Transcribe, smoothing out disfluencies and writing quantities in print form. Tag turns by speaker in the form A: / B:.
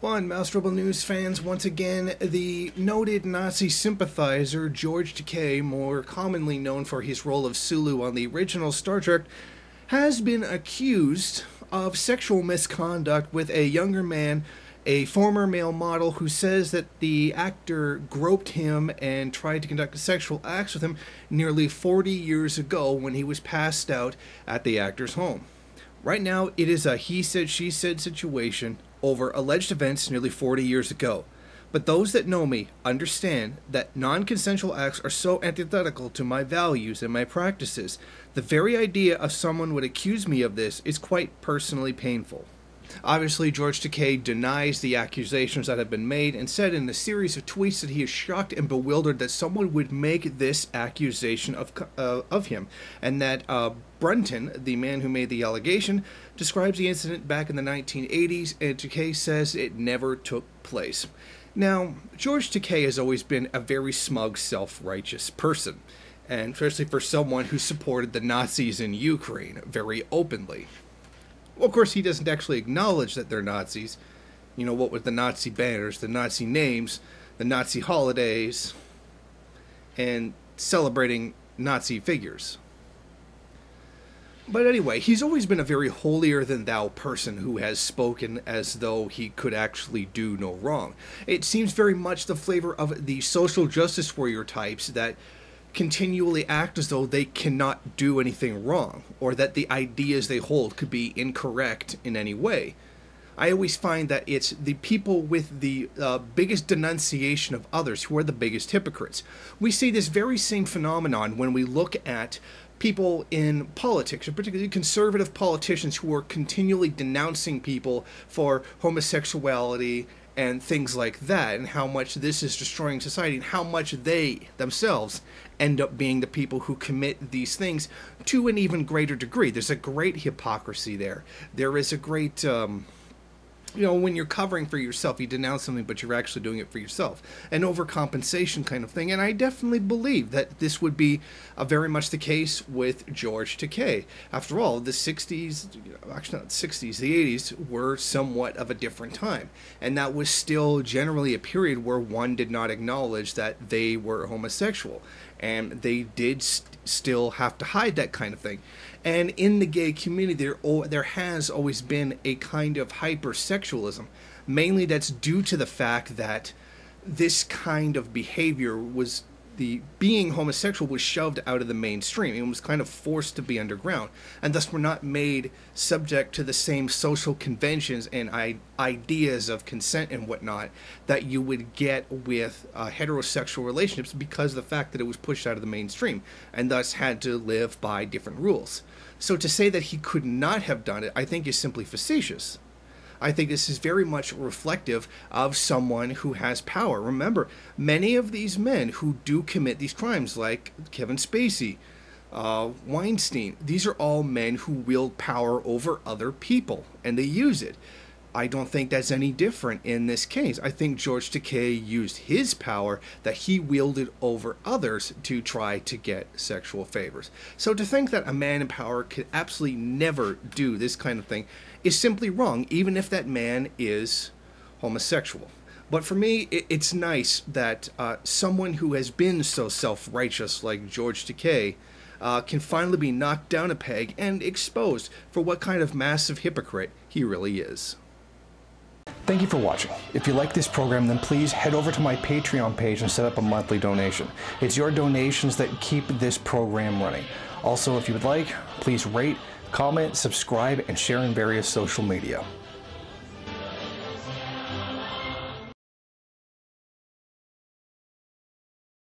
A: One, Mouse Rebel News fans, once again, the noted Nazi sympathizer George Takei, more commonly known for his role of Sulu on the original Star Trek, has been accused of sexual misconduct with a younger man, a former male model, who says that the actor groped him and tried to conduct sexual acts with him nearly 40 years ago when he was passed out at the actor's home. Right now, it is a he said, she said situation over alleged events nearly 40 years ago. But those that know me understand that non-consensual acts are so antithetical to my values and my practices. The very idea of someone would accuse me of this is quite personally painful. Obviously, George Takei denies the accusations that have been made and said in a series of tweets that he is shocked and bewildered that someone would make this accusation of him, and that Brunton, the man who made the allegation, describes the incident back in the 1980s, and Takei says it never took place. Now, George Takei has always been a very smug, self-righteous person, and especially for someone who supported the Nazis in Ukraine very openly. Well, of course, he doesn't actually acknowledge that they're Nazis. You know, what with the Nazi banners, the Nazi names, the Nazi holidays, and celebrating Nazi figures. But anyway, he's always been a very holier-than-thou person who has spoken as though he could actually do no wrong. It seems very much the flavor of the social justice warrior types that continually act as though they cannot do anything wrong, or that the ideas they hold could be incorrect in any way. I always find that it's the people with the biggest denunciation of others who are the biggest hypocrites. We see this very same phenomenon when we look at people in politics, and particularly conservative politicians who are continually denouncing people for homosexuality and things like that, and how much this is destroying society, and how much they themselves end up being the people who commit these things to an even greater degree. There's a great hypocrisy there. There is a great, when you're covering for yourself, you denounce something, but you're actually doing it for yourself. An overcompensation kind of thing. And I definitely believe that this would be very much the case with George Takei. After all, the 60s, actually not the 60s, the 80s were somewhat of a different time. And that was still generally a period where one did not acknowledge that they were homosexual. And they did still have to hide that kind of thing. And in the gay community, there has always been a kind of hypersexualism. Mainly that's due to the fact that this kind of behavior was, being homosexual was shoved out of the mainstream. It was kind of forced to be underground. And thus were not made subject to the same social conventions and ideas of consent and whatnot that you would get with heterosexual relationships, because of the fact that it was pushed out of the mainstream and thus had to live by different rules. So to say that he could not have done it, I think is simply facetious. I think this is very much reflective of someone who has power. Remember, many of these men who do commit these crimes, like Kevin Spacey, Weinstein, these are all men who wield power over other people, and they use it. I don't think that's any different in this case. I think George Takei used his power that he wielded over others to try to get sexual favors. So to think that a man in power could absolutely never do this kind of thing is simply wrong, even if that man is homosexual. But for me, it's nice that someone who has been so self-righteous like George Takei can finally be knocked down a peg and exposed for what kind of massive hypocrite he really is.
B: Thank you for watching. If you like this program, then please head over to my Patreon page and set up a monthly donation. It's your donations that keep this program running. Also, if you would like, please rate, comment, subscribe, and share in various social media.